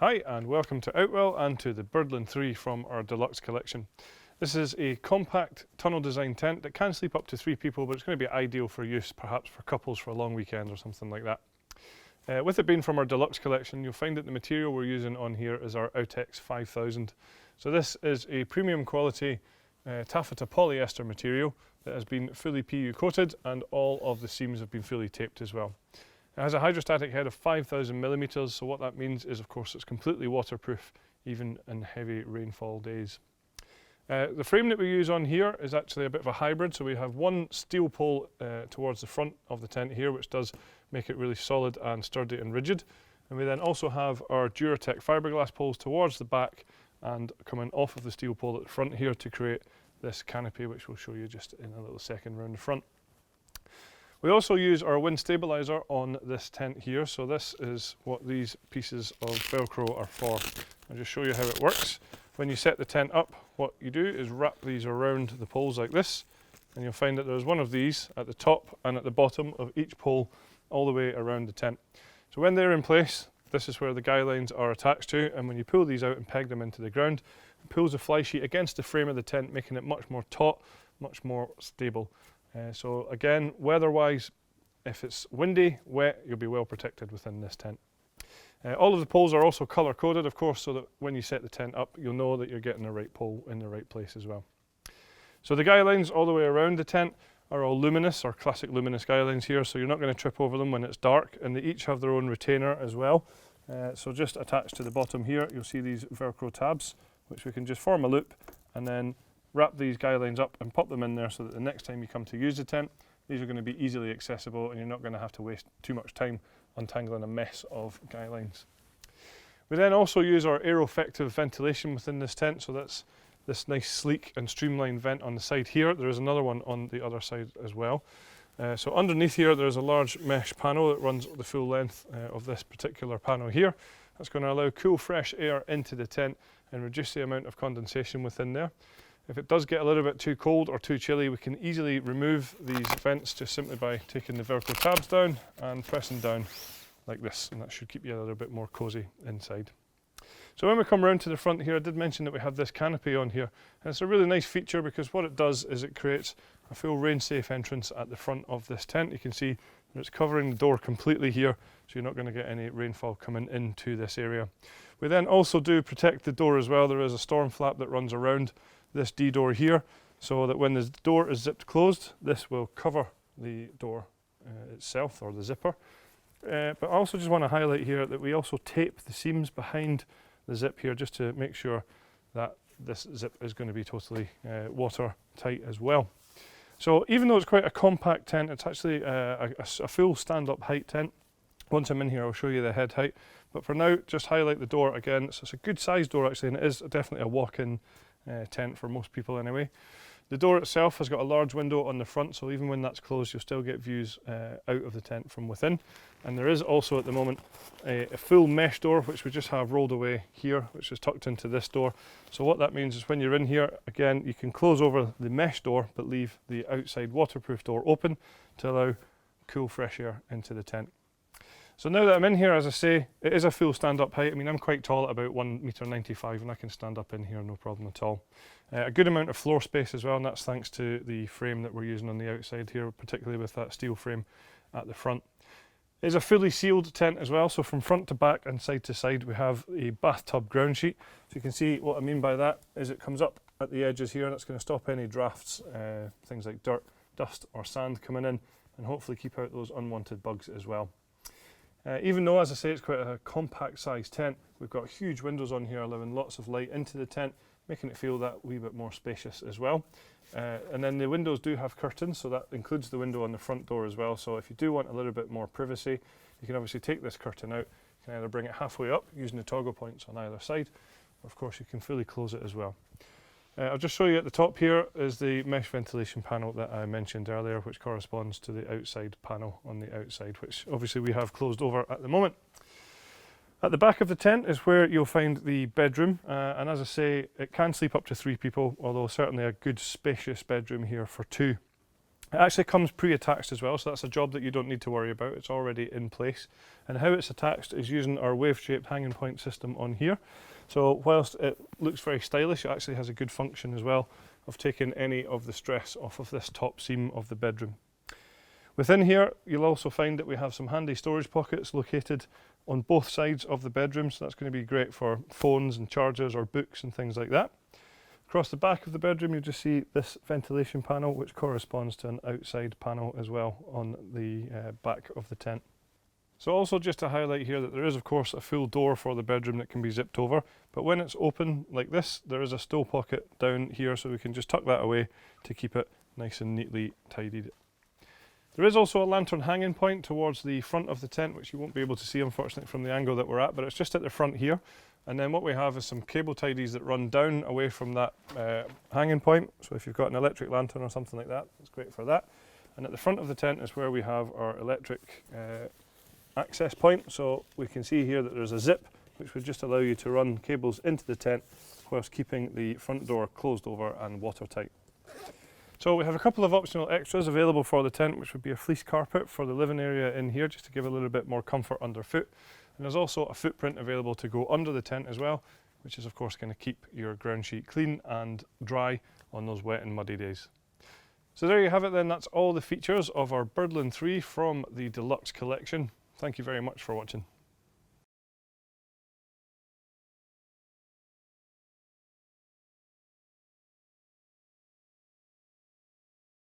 Hi and welcome to Outwell and to the Birdland 3 from our deluxe collection. This is a compact tunnel design tent that can sleep up to 3 people, but it's going to be ideal for use perhaps for couples for a long weekend or something like that. With it being from our deluxe collection, you'll find that the material we're using on here is our Outwell 5000. So this is a premium quality taffeta polyester material that has been fully PU coated, and all of the seams have been fully taped as well. It has a hydrostatic head of 5,000 millimeters, so what that means is, of course, it's completely waterproof even in heavy rainfall days. The frame that we use on here is actually a bit of a hybrid, so we have one steel pole towards the front of the tent here, which does make it really solid and sturdy and rigid. And we then also have our Duratec fiberglass poles towards the back and coming off of the steel pole at the front here to create this canopy, which we'll show you just in a little second round the front. We also use our wind stabilizer on this tent here, so this is what these pieces of Velcro are for. I'll just show you how it works. When you set the tent up, what you do is wrap these around the poles like this, and you'll find that there's one of these at the top and at the bottom of each pole all the way around the tent. So when they're in place, this is where the guy lines are attached to, and when you pull these out and peg them into the ground, it pulls the fly sheet against the frame of the tent, making it much more taut, much more stable. So again, weather-wise, if it's windy, wet, you'll be well protected within this tent. All of the poles are also colour-coded, of course, so that when you set the tent up, you'll know that you're getting the right pole in the right place as well. So the guy lines all the way around the tent are all luminous, or classic luminous guy lines here, so you're not going to trip over them when it's dark, and they each have their own retainer as well. So just attached to the bottom here, you'll see these Velcro tabs, which we can just form a loop and then wrap these guy lines up and pop them in there, so that the next time you come to use the tent, these are going to be easily accessible and you're not going to have to waste too much time untangling a mess of guy lines. We then also use our aero-effective ventilation within this tent, so that's this nice sleek and streamlined vent on the side here. There is another one on the other side as well. So underneath here there's a large mesh panel that runs the full length of this particular panel here. That's going to allow cool fresh air into the tent and reduce the amount of condensation within there. If it does get a little bit too cold or too chilly, we can easily remove these vents just simply by taking the Velcro tabs down and pressing down like this, and that should keep you a little bit more cosy inside. So when we come around to the front here, I did mention that we have this canopy on here, and it's a really nice feature because what it does is it creates a full rain-safe entrance at the front of this tent. You can see that it's covering the door completely here, so you're not going to get any rainfall coming into this area. We then also do protect the door as well. There is a storm flap that runs around this D door here, so that when the door is zipped closed, this will cover the door itself, or the zipper. But I also just want to highlight here that we also tape the seams behind the zip here, just to make sure that this zip is going to be totally watertight as well. So even though it's quite a compact tent, it's actually a full stand-up height tent. Once I'm in here, I'll show you the head height. But for now, just highlight the door again. So it's a good sized door actually, and it is definitely a walk-in tent for most people anyway. The door itself has got a large window on the front, so even when that's closed, you'll still get views out of the tent from within. And there is also at the moment a full mesh door, which we just have rolled away here, which is tucked into this door. So what that means is when you're in here, again, you can close over the mesh door, but leave the outside waterproof door open to allow cool fresh air into the tent. So now that I'm in here, as I say, it is a full stand-up height. I mean, I'm quite tall at about 1.95 m, and I can stand up in here, no problem at all. A good amount of floor space as well, and that's thanks to the frame that we're using on the outside here, particularly with that steel frame at the front. It is a fully sealed tent as well, so from front to back and side to side we have a bathtub ground sheet. So you can see what I mean by that is it comes up at the edges here, and it's going to stop any drafts, things like dirt, dust or sand coming in, and hopefully keep out those unwanted bugs as well. Even though, as I say, it's quite a compact sized tent, we've got huge windows on here allowing lots of light into the tent, making it feel that wee bit more spacious as well. And then the windows do have curtains, so that includes the window on the front door as well. So if you do want a little bit more privacy, you can obviously take this curtain out. You can either bring it halfway up using the toggle points on either side, or of course you can fully close it as well. I'll just show you at the top here is the mesh ventilation panel that I mentioned earlier, which corresponds to the outside panel on the outside, which obviously we have closed over at the moment. At the back of the tent is where you'll find the bedroom, and as I say, it can sleep up to 3 people, although certainly a good spacious bedroom here for 2. It actually comes pre-attached as well, so that's a job that you don't need to worry about. It's already in place. And how it's attached is using our wave-shaped hanging point system on here. So whilst it looks very stylish, it actually has a good function as well of taking any of the stress off of this top seam of the bedroom. Within here, you'll also find that we have some handy storage pockets located on both sides of the bedroom, so that's going to be great for phones and chargers or books and things like that. Across the back of the bedroom, you'll just see this ventilation panel, which corresponds to an outside panel as well on the back of the tent. So also just to highlight here that there is of course a full door for the bedroom that can be zipped over, but when it's open like this, there is a stow pocket down here, so we can just tuck that away to keep it nice and neatly tidied. There is also a lantern hanging point towards the front of the tent, which you won't be able to see unfortunately from the angle that we're at, but it's just at the front here. And then what we have is some cable tidies that run down away from that hanging point. So if you've got an electric lantern or something like that, it's great for that. And at the front of the tent is where we have our electric access point. So we can see here that there's a zip, which would just allow you to run cables into the tent whilst keeping the front door closed over and watertight. So we have a couple of optional extras available for the tent, which would be a fleece carpet for the living area in here, just to give a little bit more comfort underfoot. And there's also a footprint available to go under the tent as well, which is of course going to keep your ground sheet clean and dry on those wet and muddy days. So there you have it then, that's all the features of our Birdland 3 from the Deluxe collection. Thank you very much for watching.